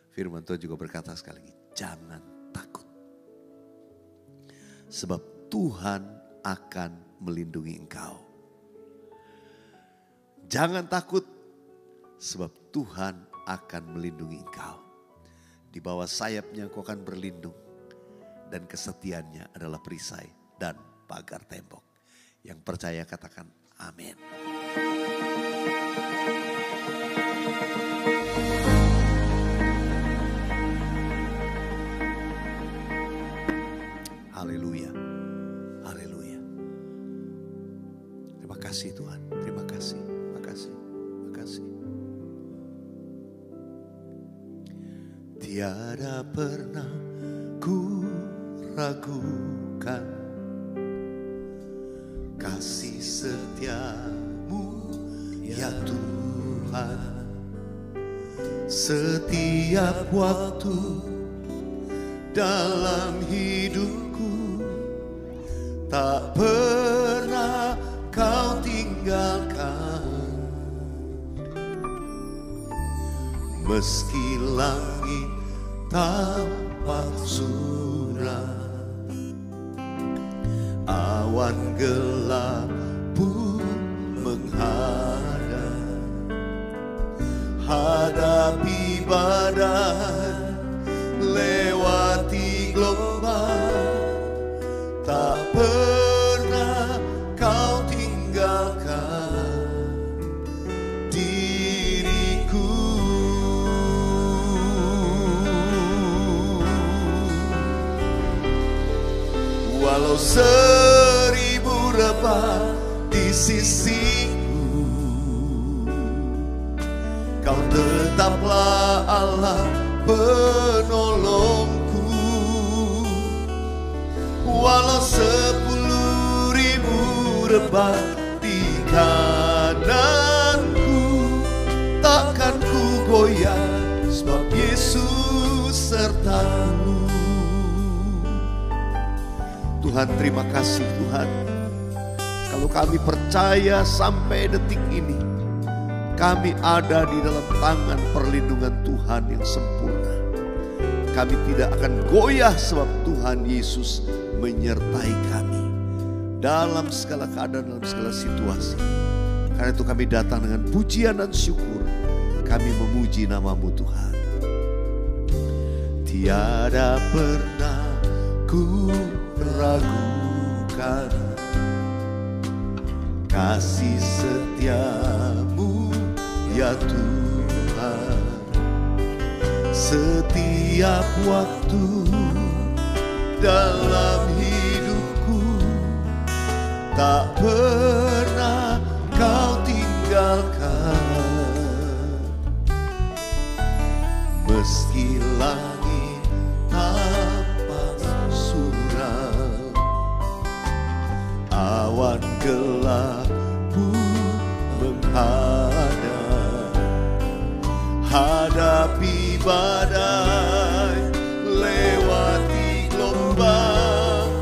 Firman Tuhan juga berkata sekali lagi, jangan takut. Sebab Tuhan akan melindungi engkau. Jangan takut, sebab Tuhan akan melindungi engkau. Di bawah sayapnya engkau akan berlindung. Dan kesetiaannya adalah perisai dan pagar tembok. Yang percaya katakan amin. Haleluya. Haleluya. Terima kasih Tuhan. Terima kasih. Terima kasih. Terima kasih. Tiada pernah ku ragukan kasih setiamu ya Tuhan. Setiap waktu dalam hidupku tak pernah kau tinggalkan. Meski langit tampak suram, awan gelap pun menghadap. Hadapi badai, lewati gelombang, tak pernah kau tinggalkan diriku. Walau 1000 rebah di sisiku, kau tetaplah Allah penolongku. Walau 10.000 rebah di kananku, takkan ku goyah sebab Yesus sertaku. Tuhan, terima kasih Tuhan. Kalau kami percaya sampai detik ini, kami ada di dalam tangan perlindungan Tuhan yang sempurna. Kami tidak akan goyah sebab Tuhan Yesus menyertai kami dalam segala keadaan, dalam segala situasi. Karena itu kami datang dengan pujian dan syukur. Kami memuji nama-Mu Tuhan. Tiada pernah ku ragukan kasih setiamu ya Tuhan. Setiap waktu dalam hidupku tak pernah kau tinggalkan. Meski langit tampak suram, awan gelap pun menghadap. Hadapi badai, lewati gelombang,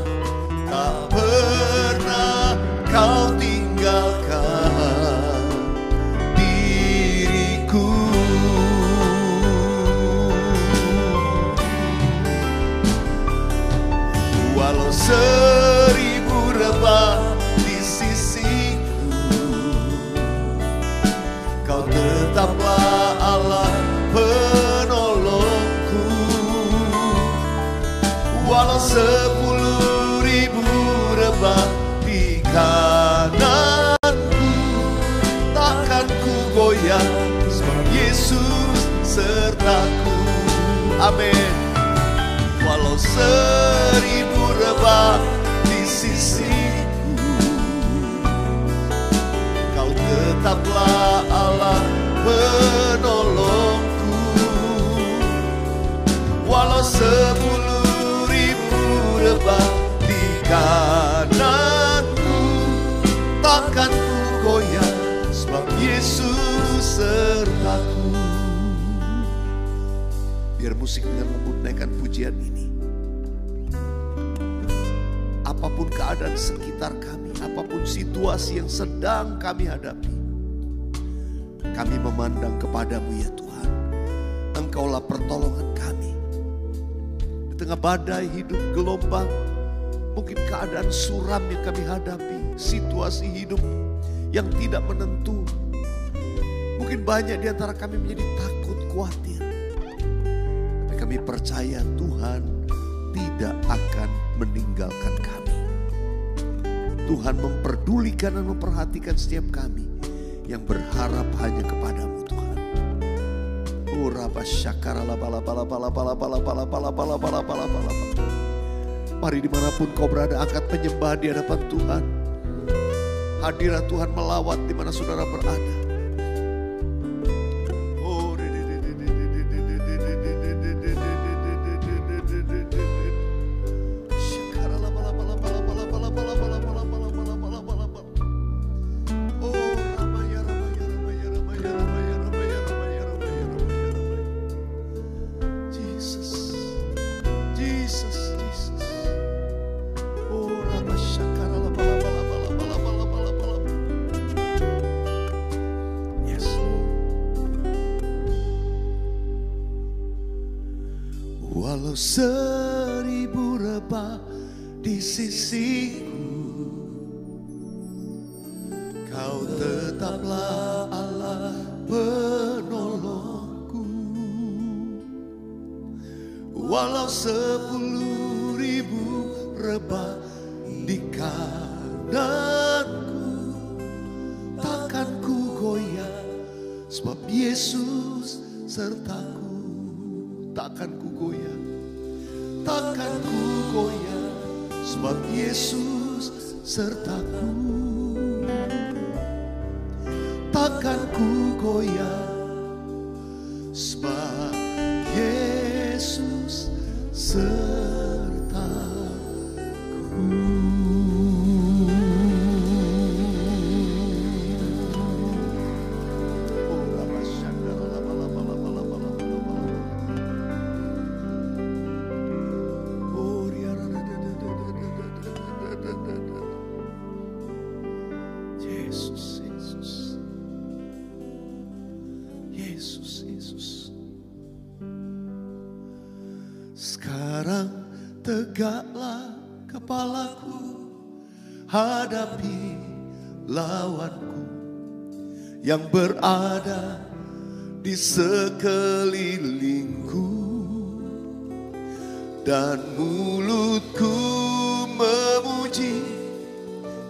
tak pernah kau tinggalkan diriku. Walau 1000 rebah di sisiku, kau tetaplah Allah penolongku. Walau 10.000 rebah di kananku, takkan ku goyah sebab Yesus sertaku. Amin. Walau 1000 rebah di sisiku, kau tetaplah Allah penolongku. Walau 10.000 rebah di kananku, takkan ku goyah sebab Yesus sertaku. Biar musik dengan lembut naikkan pujian ini. Apapun keadaan sekitar kami, apapun situasi yang sedang kami hadapi, kami memandang kepadamu ya Tuhan. Engkaulah pertolongan kami. Di tengah badai hidup, gelombang, mungkin keadaan suram yang kami hadapi, situasi hidup yang tidak menentu. Mungkin banyak di antara kami menjadi takut, khawatir. Tapi kami percaya Tuhan tidak akan meninggalkan kami. Tuhan memperdulikan dan memperhatikan setiap kami yang berharap hanya kepadamu Tuhan. Mari dimanapun kau berada, angkat penyembahan di hadapan Tuhan. Hadirat Tuhan melawat di mana saudara berada. Walau 1000 rebah di sisiku, Kau tetaplah Allah penolongku. Walau 10.000 rebah di kananku, takkan ku goyah, sebab Yesus sertaku. Takkan ku goyah, takkan ku goyah, sebab Yesus sertaku. Takkan ku goyah, sebab Yesus sertaku. Sekarang tegaklah kepalaku, hadapi lawanku yang berada di sekelilingku, dan mulutku memuji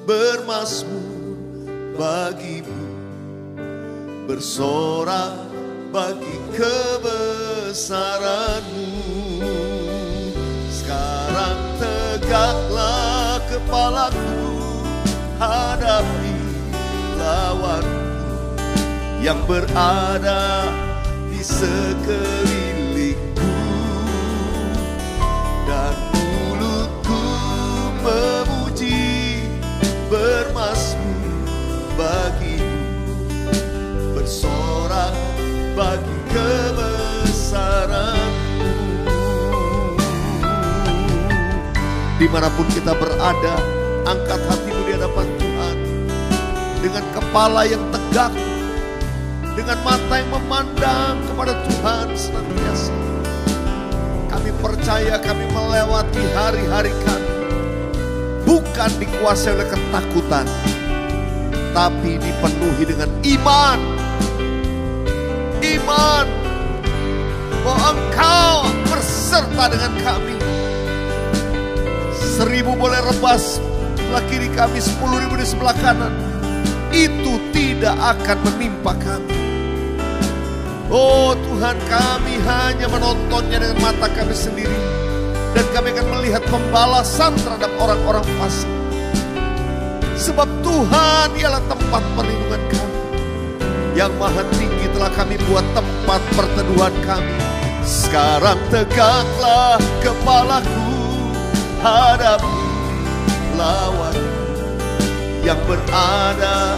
bermazmur bagimu, bersorak bagi kebesaranmu. Sekarang tegaklah kepalaku, hadapi lawanku yang berada di sekelilingku, dan mulutku memuji bermazmur bagimu, bersorak bagi kebesaranmu. Dimanapun kita berada, angkat hatimu di hadapan Tuhan dengan kepala yang tegak, dengan mata yang memandang kepada Tuhan senantiasa. Kami percaya kami melewati hari-hari kami bukan dikuasai oleh ketakutan, tapi dipenuhi dengan iman. Iman bahwa Engkau berserta dengan kami. 1000 boleh rebas sebelah kiri kami, 10.000 di sebelah kanan, itu tidak akan menimpa kami. Oh Tuhan, kami hanya menontonnya dengan mata kami sendiri, dan kami akan melihat pembalasan terhadap orang-orang fasik. Sebab Tuhan ialah tempat perlindungan kami. Yang maha tinggi telah kami buat tempat perteduhan kami. Sekarang tegaklah kepalaku, hadapi lawan yang berada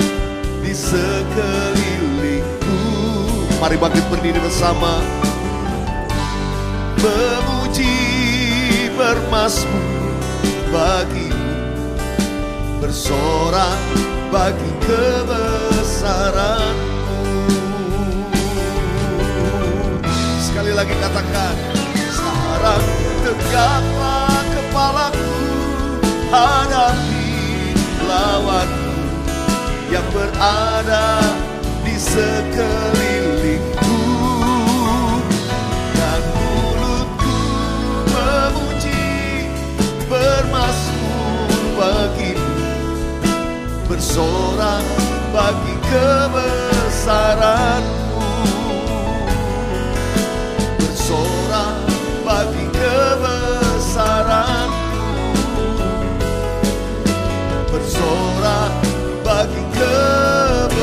di sekelilingku. Mari bangkit berdiri bersama, memuji bermazmur bagimu, bersorak bagi kebesaranmu. Sekali lagi katakan, sekarang tegaklah kepalaku, hadapi lawanku yang berada di sekelilingku, dan mulutku memuji, bermazmur bagimu, bersorak bagi kebesaranmu, bersorak bagi kebesaranmu, bersorak bagi kebesaranmu.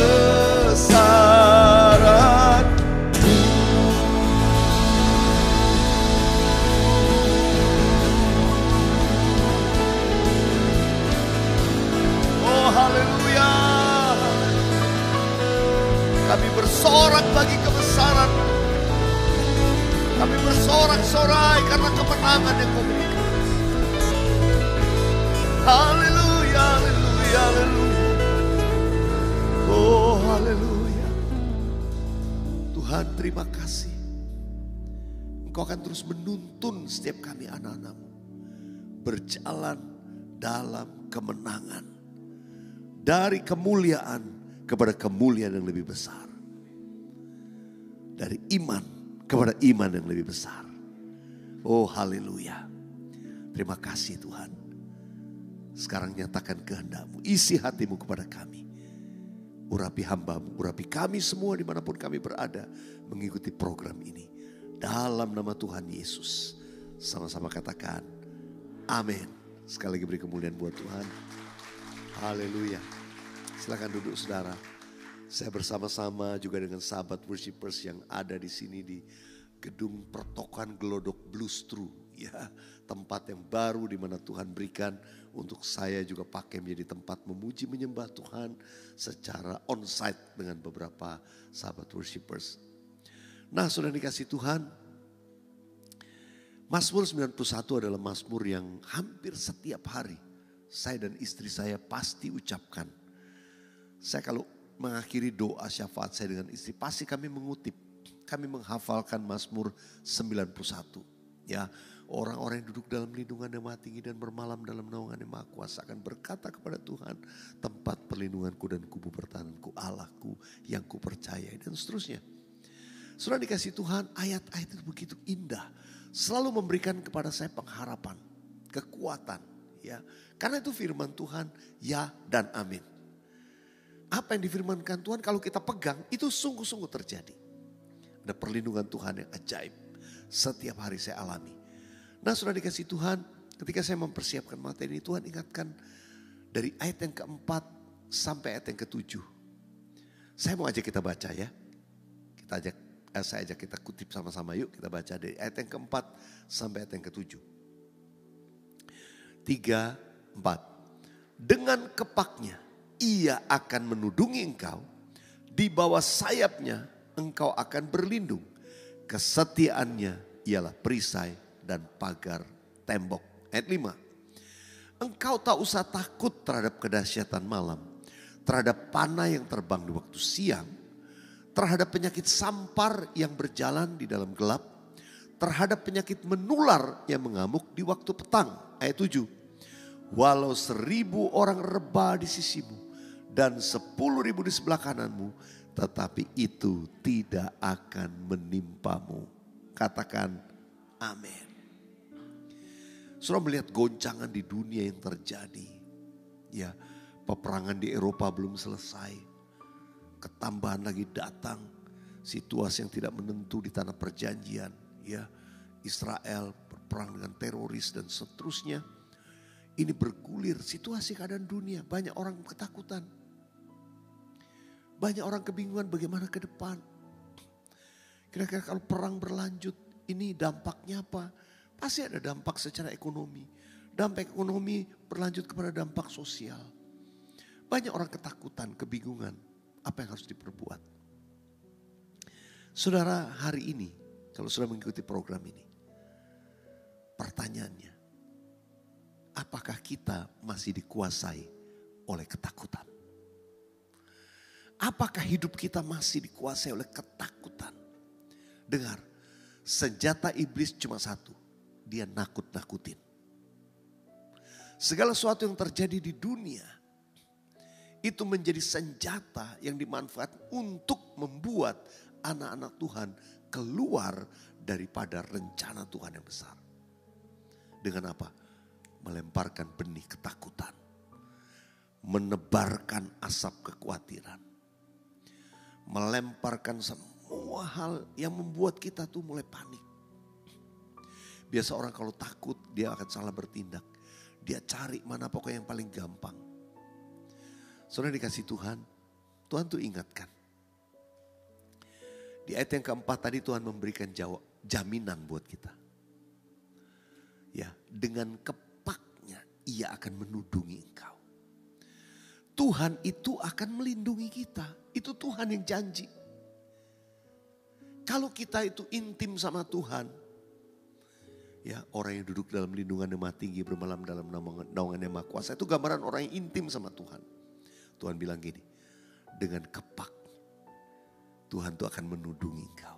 Oh haleluya, kami bersorak bagi kebesaran-Mu. Kami bersorak-sorai karena kemenangan yang Kau berikan. Haleluya, haleluya, haleluya. Oh haleluya. Tuhan terima kasih. Engkau akan terus menuntun setiap kami anak-anak-Mu berjalan dalam kemenangan. Dari kemuliaan kepada kemuliaan yang lebih besar. Dari iman kepada iman yang lebih besar. Oh haleluya. Terima kasih Tuhan. Sekarang nyatakan kehendak-Mu. Isi hati-Mu kepada kami. Urapi hamba-Mu, urapi kami semua dimanapun kami berada. Mengikuti program ini. Dalam nama Tuhan Yesus. Sama-sama katakan amin. Sekali lagi beri kemuliaan buat Tuhan. Haleluya. Silakan duduk saudara. Saya bersama-sama juga dengan sahabat worshipers yang ada di sini di gedung Pertokan Glodok Blustru, ya, tempat yang baru di mana Tuhan berikan untuk saya juga pakai menjadi tempat memuji menyembah Tuhan secara onsite dengan beberapa sahabat worshipers. Nah, sudah dikasih Tuhan, Mazmur 91 adalah mazmur yang hampir setiap hari saya dan istri saya pasti ucapkan. Saya kalau mengakhiri doa syafaat saya dengan istri, pasti kami mengutip, kami menghafalkan Mazmur 91. Ya, orang-orang yang duduk dalam lindungan yang Maha Tinggi dan bermalam dalam naungan yang Maha Kuasa akan berkata kepada Tuhan, tempat perlindunganku dan kubu pertahananku, Allahku yang kupercayai, dan seterusnya. Sudah dikasih Tuhan, ayat-ayat itu begitu indah, selalu memberikan kepada saya pengharapan, kekuatan, ya. Karena itu firman Tuhan, ya dan amin. Apa yang difirmankan Tuhan kalau kita pegang itu sungguh-sungguh terjadi. Ada perlindungan Tuhan yang ajaib. Setiap hari saya alami. Nah sudah dikasih Tuhan, ketika saya mempersiapkan materi ini, Tuhan ingatkan dari ayat yang keempat sampai ayat yang ketujuh. Saya mau ajak kita baca ya. Saya ajak kita kutip sama-sama, yuk kita baca dari ayat yang keempat sampai ayat yang ketujuh. 3, 4. Dengan kepaknya Ia akan menudungi engkau, di bawah sayapnya engkau akan berlindung. Kesetiaannya ialah perisai dan pagar tembok. Ayat 5. Engkau tak usah takut terhadap kedahsyatan malam, terhadap panah yang terbang di waktu siang, terhadap penyakit sampar yang berjalan di dalam gelap, terhadap penyakit menular yang mengamuk di waktu petang. Ayat 7. Walau 1000 orang rebah di sisimu dan 10.000 di sebelah kananmu, tetapi itu tidak akan menimpamu. Katakan amin. Saudara melihat goncangan di dunia yang terjadi. Ya, peperangan di Eropa belum selesai. Ketambahan lagi datang. Situasi yang tidak menentu di tanah perjanjian. Ya, Israel berperang dengan teroris dan seterusnya. Ini bergulir situasi keadaan dunia. Banyak orang ketakutan. Banyak orang kebingungan bagaimana ke depan. Kira-kira kalau perang berlanjut, ini dampaknya apa? Pasti ada dampak secara ekonomi. Dampak ekonomi berlanjut kepada dampak sosial. Banyak orang ketakutan, kebingungan. Apa yang harus diperbuat? Saudara, hari ini, kalau sudah mengikuti program ini, pertanyaannya, apakah kita masih dikuasai oleh ketakutan? Apakah hidup kita masih dikuasai oleh ketakutan? Dengar, senjata iblis cuma satu. Dia nakut-nakutin. Segala sesuatu yang terjadi di dunia itu menjadi senjata yang dimanfaatkan untuk membuat anak-anak Tuhan keluar daripada rencana Tuhan yang besar. Dengan apa? Melemparkan benih ketakutan. Menebarkan asap kekhawatiran. Melemparkan semua hal yang membuat kita tuh mulai panik. Biasa orang kalau takut dia akan salah bertindak. Dia cari mana pokoknya yang paling gampang. Saudara dikasih Tuhan, Tuhan tuh ingatkan. Di ayat yang keempat tadi Tuhan memberikan jaminan buat kita. Ya, dengan kepaknya ia akan menudungi engkau. Tuhan itu akan melindungi kita. Itu Tuhan yang janji. Kalau kita itu intim sama Tuhan, ya, orang yang duduk dalam lindungan yang maha tinggi, bermalam dalam naungan yang maha kuasa. Itu gambaran orang yang intim sama Tuhan. Tuhan bilang gini, dengan kepak Tuhan tuh akan menudungi engkau.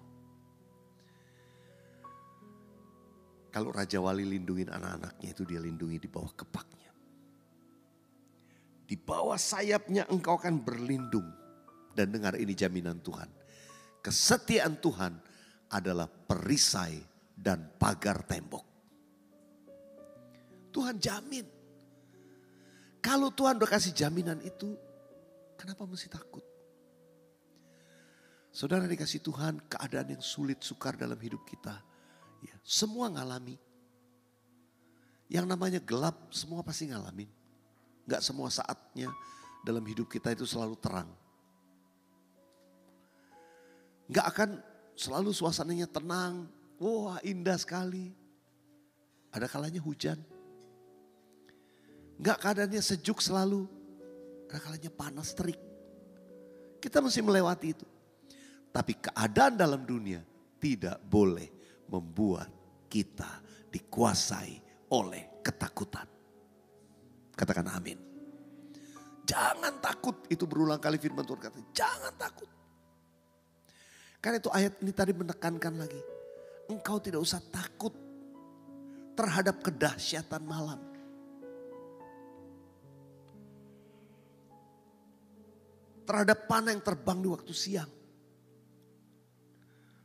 Kalau Raja Wali lindungin anak-anaknya itu dia lindungi di bawah kepaknya. Di bawah sayapnya engkau akan berlindung. Dan dengar ini jaminan Tuhan. Kesetiaan Tuhan adalah perisai dan pagar tembok. Tuhan jamin. Kalau Tuhan udah kasih jaminan itu, kenapa mesti takut? Saudara dikasih Tuhan keadaan yang sulit sukar dalam hidup kita. Ya, semua ngalami. Yang namanya gelap semua pasti ngalamin. Gak semua saatnya dalam hidup kita itu selalu terang. Gak akan selalu suasananya tenang. Wah, indah sekali. Ada kalanya hujan. Enggak keadaannya sejuk selalu. Ada kalanya panas terik. Kita mesti melewati itu. Tapi keadaan dalam dunia tidak boleh membuat kita dikuasai oleh ketakutan. Katakan amin. Jangan takut. Itu berulang kali firman Tuhan kata. Jangan takut. Karena itu ayat ini tadi menekankan lagi. Engkau tidak usah takut terhadap kedahsyatan malam. Terhadap panah yang terbang di waktu siang.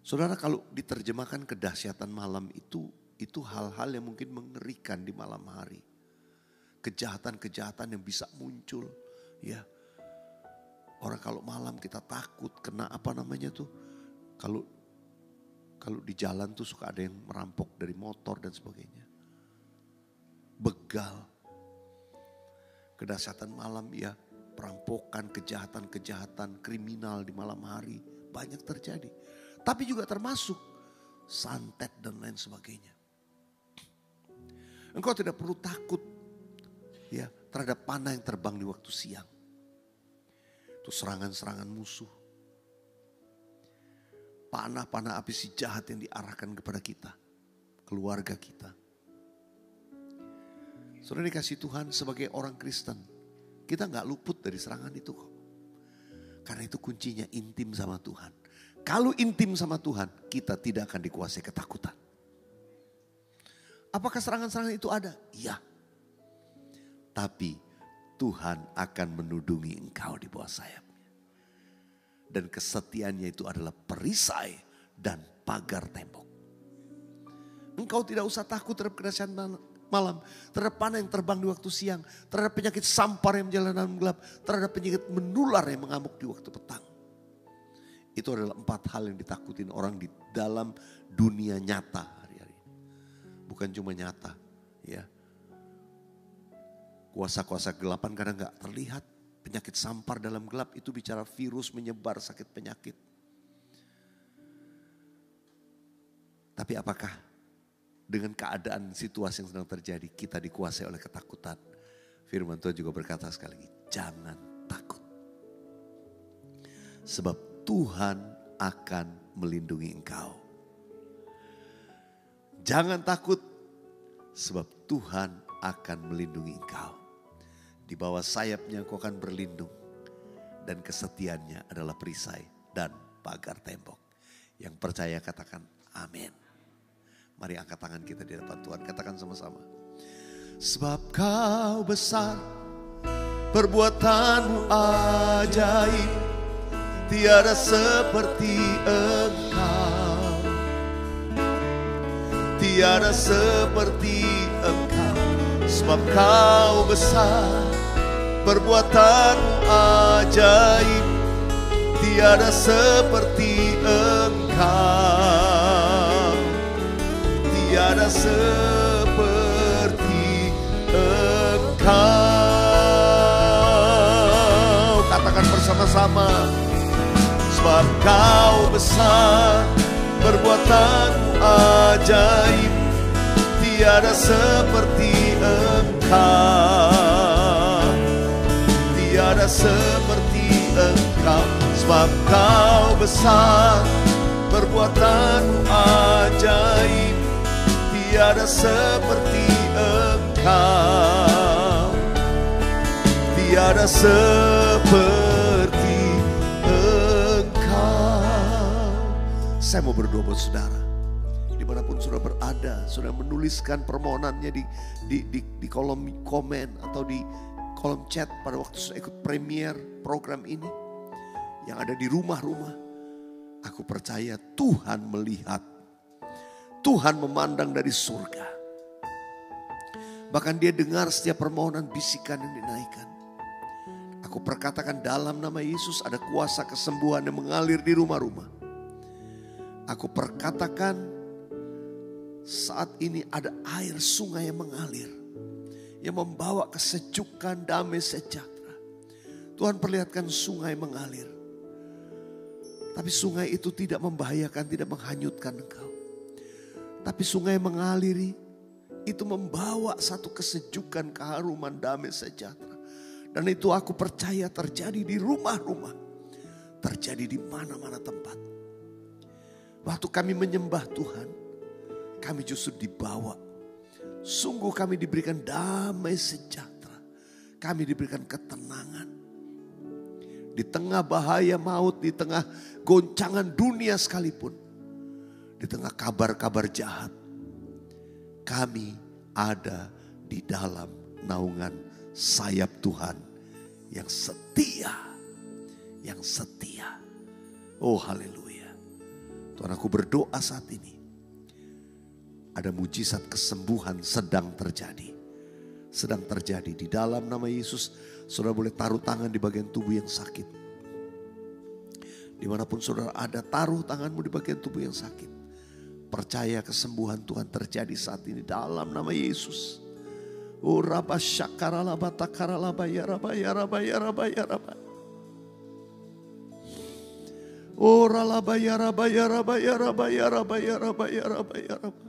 Saudara, kalau diterjemahkan kedahsyatan malam itu hal-hal yang mungkin mengerikan di malam hari. Kejahatan-kejahatan yang bisa muncul. Ya, orang kalau malam kita takut kena apa namanya tuh. Kalau di jalan tuh suka ada yang merampok dari motor dan sebagainya. Begal. Kedahsyatan malam ya, perampokan, kejahatan-kejahatan, kriminal di malam hari. Banyak terjadi. Tapi juga termasuk santet dan lain sebagainya. Engkau tidak perlu takut ya terhadap panah yang terbang di waktu siang. Itu serangan-serangan musuh. Panah-panah api si jahat yang diarahkan kepada kita. Keluarga kita. Saudara dikasih Tuhan sebagai orang Kristen. Kita gak luput dari serangan itu kok. Karena itu kuncinya intim sama Tuhan. Kalau intim sama Tuhan, kita tidak akan dikuasai ketakutan. Apakah serangan-serangan itu ada? Iya. Tapi Tuhan akan menudungi engkau di bawah sayap. Dan kesetiaannya itu adalah perisai dan pagar tembok. Engkau tidak usah takut terhadap kedahsyatan malam. Terhadap panah yang terbang di waktu siang. Terhadap penyakit sampar yang berjalan dalam gelap. Terhadap penyakit menular yang mengamuk di waktu petang. Itu adalah 4 hal yang ditakutin orang di dalam dunia nyata hari-hari ini. Bukan cuma nyata. Ya. Kuasa-kuasa gelapan kadang gak terlihat. Penyakit sampar dalam gelap itu bicara virus menyebar sakit penyakit. Tapi apakah dengan keadaan situasi yang sedang terjadi kita dikuasai oleh ketakutan? Firman Tuhan juga berkata sekali lagi, jangan takut. Sebab Tuhan akan melindungi engkau. Jangan takut sebab Tuhan akan melindungi engkau. Di bawah sayapnya engkau akan berlindung. Dan kesetiaannya adalah perisai dan pagar tembok. Yang percaya katakan amin. Mari angkat tangan kita di hadapan Tuhan. Katakan sama-sama. Sebab Kau besar, perbuatanmu ajaib, tiada seperti Engkau. Tiada seperti Engkau. Sebab Kau besar, perbuatanmu ajaib, tiada seperti Engkau. Tiada seperti Engkau. Katakan bersama-sama. Sebab Kau besar, perbuatanmu ajaib, tiada seperti Engkau. Tiada seperti Engkau. Sebab Kau besar, perbuatanmu ajaib, tiada seperti Engkau. Tiada seperti Engkau. Saya mau berdoa buat saudara. Dimanapun saudara berada, saudara menuliskan permohonannya di kolom komen atau di kolom chat pada waktu saudara ikut premier program ini. Yang ada di rumah-rumah. Aku percaya Tuhan melihat. Tuhan memandang dari surga. Bahkan dia dengar setiap permohonan bisikan yang dinaikkan. Aku perkatakan dalam nama Yesus ada kuasa kesembuhan yang mengalir di rumah-rumah. Aku perkatakan saat ini ada air sungai yang mengalir. Yang membawa kesejukan, damai, sejahtera. Tuhan perlihatkan sungai mengalir. Tapi sungai itu tidak membahayakan, tidak menghanyutkan engkau. Tapi sungai mengaliri, itu membawa satu kesejukan, keharuman, damai, sejahtera. Dan itu aku percaya terjadi di rumah-rumah. Terjadi di mana-mana tempat. Waktu kami menyembah Tuhan, kami justru dibawa. Sungguh kami diberikan damai sejahtera. Kami diberikan ketenangan. Di tengah bahaya maut, di tengah goncangan dunia sekalipun. Di tengah kabar-kabar jahat. Kami ada di dalam naungan sayap Tuhan yang setia. Yang setia. Oh haleluya. Tuhan, aku berdoa saat ini. Ada mujizat kesembuhan sedang terjadi. Sedang terjadi di dalam nama Yesus. Saudara boleh taruh tangan di bagian tubuh yang sakit. Dimanapun saudara ada, taruh tanganmu di bagian tubuh yang sakit. Percaya kesembuhan Tuhan terjadi saat ini dalam nama Yesus. Oh rabba syakaralaba takaralaba ya rabba ya rabba ya rabba ya rabba. Oh ralaba ya rabba ya rabba ya rabba ya rabba ya rabba ya rabba ya rabba.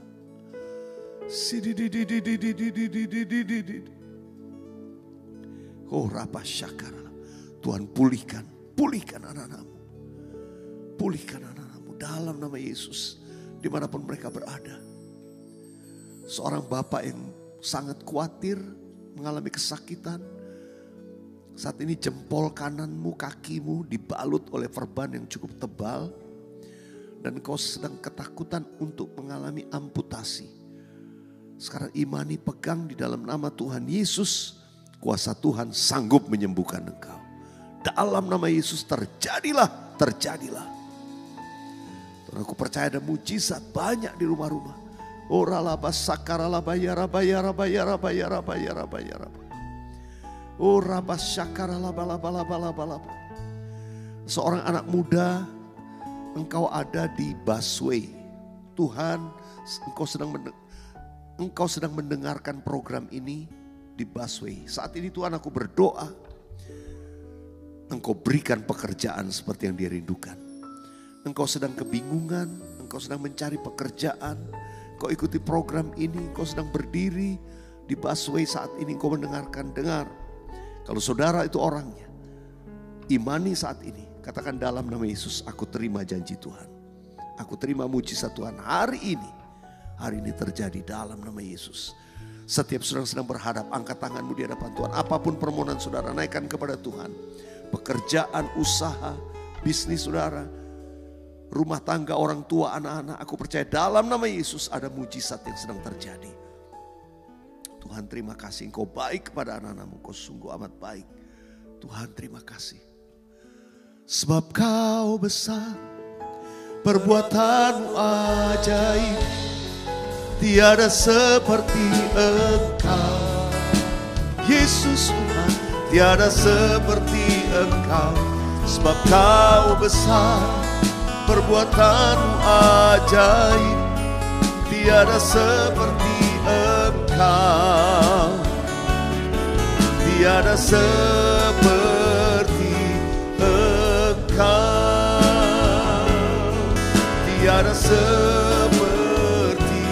Oh rabba syakaralaba. Tuhan pulihkan anak-anakmu. Pulihkan anak-anakmu dalam nama Yesus. Dimanapun mereka berada. Seorang bapak yang sangat khawatir mengalami kesakitan. Saat ini jempol kananmu, kakimu dibalut oleh perban yang cukup tebal. Dan kau sedang ketakutan untuk mengalami amputasi. Sekarang imani, pegang di dalam nama Tuhan Yesus. Kuasa Tuhan sanggup menyembuhkan engkau. Dalam nama Yesus terjadilah. Tuhan, aku percaya ada mujizat banyak di rumah-rumah. Ora laba sakaralaba ya rabba ya rabba ya rabba ya rabba ya rabba ya rabba. Ora bas sakaralaba laba laba laba laba. Seorang anak muda, engkau ada di busway. Tuhan, engkau sedang mendengarkan program ini di busway. Saat ini Tuhan, aku berdoa, engkau berikan pekerjaan seperti yang dia rindukan. Engkau sedang kebingungan, engkau sedang mencari pekerjaan, engkau ikuti program ini, engkau sedang berdiri di busway saat ini, engkau mendengarkan, dengar. Kalau saudara itu orangnya, imani saat ini, katakan dalam nama Yesus, aku terima janji Tuhan. Aku terima mujizat Tuhan hari ini terjadi dalam nama Yesus. Setiap saudara sedang berhadap, angkat tanganmu di hadapan Tuhan. Apapun permohonan saudara, naikkan kepada Tuhan. Pekerjaan, usaha, bisnis saudara, rumah tangga, orang tua, anak-anak. Aku percaya dalam nama Yesus ada mujizat yang sedang terjadi. Tuhan terima kasih, Engkau baik kepada anak-anak-Mu, Engkau sungguh amat baik. Tuhan terima kasih. Sebab Kau besar, perbuatan-Mu ajaib, tiada seperti Engkau. Yesus Tuhan, tiada seperti Engkau. Sebab Kau besar, perbuatan-Mu ajaib, tiada seperti Engkau. Tiada seperti Engkau. Tiada seperti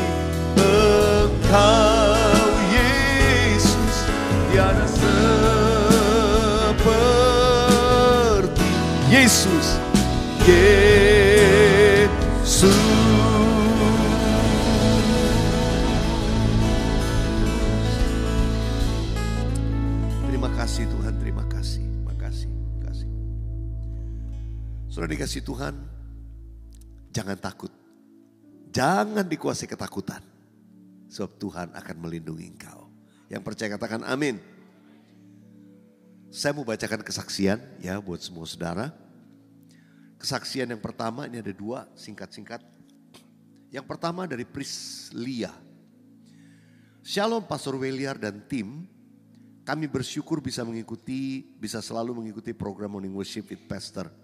Engkau, Yesus. Tiada seperti Yesus. Yesus. Terima kasih Tuhan, terima kasih. Makasih. Sudah dikasih Tuhan, jangan takut. Jangan dikuasai ketakutan. Sebab Tuhan akan melindungi engkau. Yang percaya katakan amin. Saya mau bacakan kesaksian ya buat semua saudara. Kesaksian yang pertama, ini ada 2 singkat-singkat. Yang pertama dari Prislia. Shalom Pastor Weliar dan tim. Kami bersyukur bisa selalu mengikuti program Morning Worship with Pastor.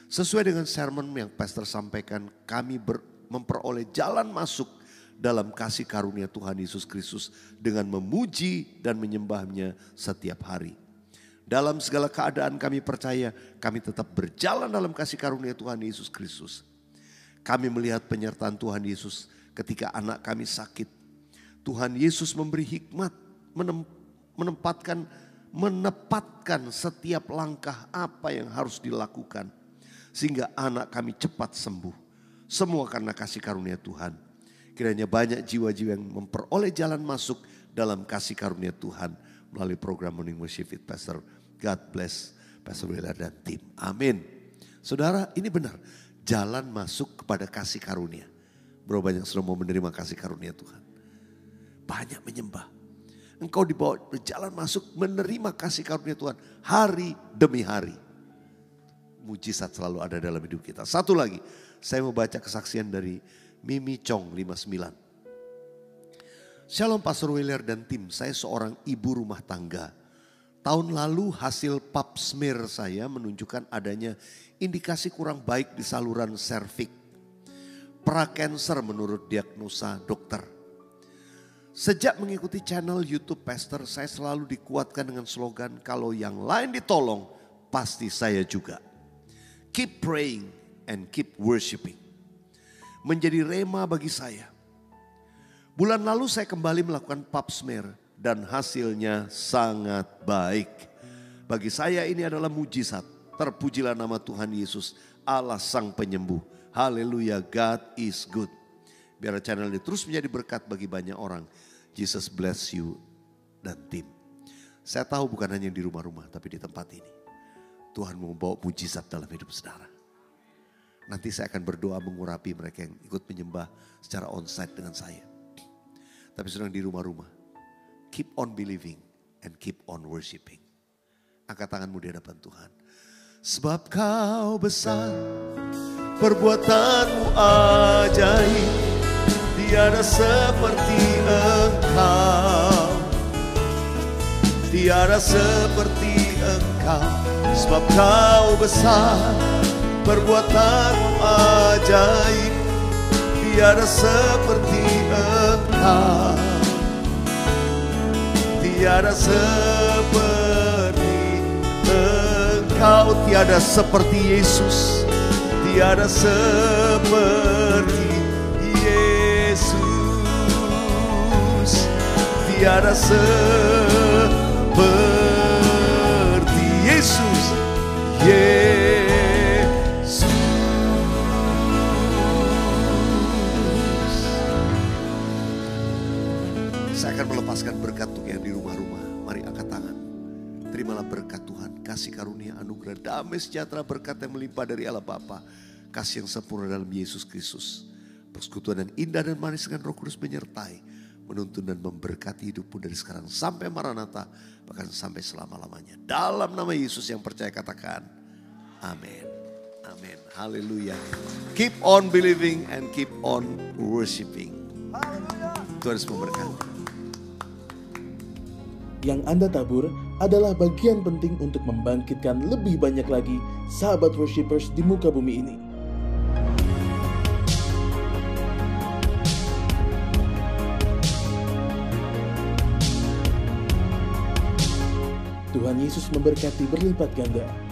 Sesuai dengan sermon yang Pastor sampaikan, kami memperoleh jalan masuk dalam kasih karunia Tuhan Yesus Kristus dengan memuji dan menyembahnya setiap hari. Dalam segala keadaan kami percaya kami tetap berjalan dalam kasih karunia Tuhan Yesus Kristus. Kami melihat penyertaan Tuhan Yesus ketika anak kami sakit. Tuhan Yesus memberi hikmat, menempatkan setiap langkah apa yang harus dilakukan. Sehingga anak kami cepat sembuh. Semua karena kasih karunia Tuhan. Kiranya banyak jiwa-jiwa yang memperoleh jalan masuk dalam kasih karunia Tuhan melalui program Morning Worship with Pastor. God bless Pastor Weliar dan tim. Amin. Saudara, ini benar. Jalan masuk kepada kasih karunia. Berapa banyak sudah mau menerima kasih karunia Tuhan? Banyak menyembah. Engkau dibawa berjalan masuk menerima kasih karunia Tuhan hari demi hari. Mujizat selalu ada dalam hidup kita. Satu lagi, saya mau baca kesaksian dari Mimi Chong 59. Shalom Pastor Weliar dan tim, saya seorang ibu rumah tangga. Tahun lalu hasil pap smear saya menunjukkan adanya indikasi kurang baik di saluran serviks. Prakanker menurut diagnosa dokter. Sejak mengikuti channel YouTube Pastor, saya selalu dikuatkan dengan slogan, kalau yang lain ditolong, pasti saya juga. Keep praying and keep worshiping. Menjadi rema bagi saya. Bulan lalu saya kembali melakukan pap smear dan hasilnya sangat baik. Bagi saya ini adalah mujizat. Terpujilah nama Tuhan Yesus, Allah Sang Penyembuh. Haleluya, God is good. Biar channel ini terus menjadi berkat bagi banyak orang. Jesus bless you dan tim. Saya tahu bukan hanya di rumah-rumah tapi di tempat ini. Tuhan mau membawa mujizat dalam hidup saudara. Nanti saya akan berdoa mengurapi mereka yang ikut menyembah secara onsite dengan saya. Tapi sedang di rumah-rumah. Keep on believing and keep on worshiping. Angkat tanganmu di hadapan Tuhan. Sebab kau besar, perbuatanmu ajaib, tiada seperti engkau. Tiada seperti engkau. Sebab kau besar, perbuatanmu ajaib, tiada seperti engkau. Tiada seperti engkau. Tiada seperti Yesus. Tiada seperti Yesus. Tiada seperti Yesus. Yesus. Saya akan melepaskan berkat untuk yang di rumah-rumah. Mari angkat tangan. Terimalah berkat Tuhan, kasih karunia, anugerah, damai sejahtera, berkat yang melimpah dari Allah Bapa, kasih yang sempurna dalam Yesus Kristus, persekutuan yang indah dan manis dengan Roh Kudus menyertai, menuntun dan memberkati hidupmu dari sekarang sampai Maranatha, bahkan sampai selama-lamanya. Dalam nama Yesus yang percaya katakan, amin. Amin. Haleluya. Keep on believing and keep on worshiping. Tuhan Yesus memberkati. Yang Anda tabur adalah bagian penting untuk membangkitkan lebih banyak lagi sahabat worshipers di muka bumi ini. Tuhan Yesus memberkati berlipat ganda.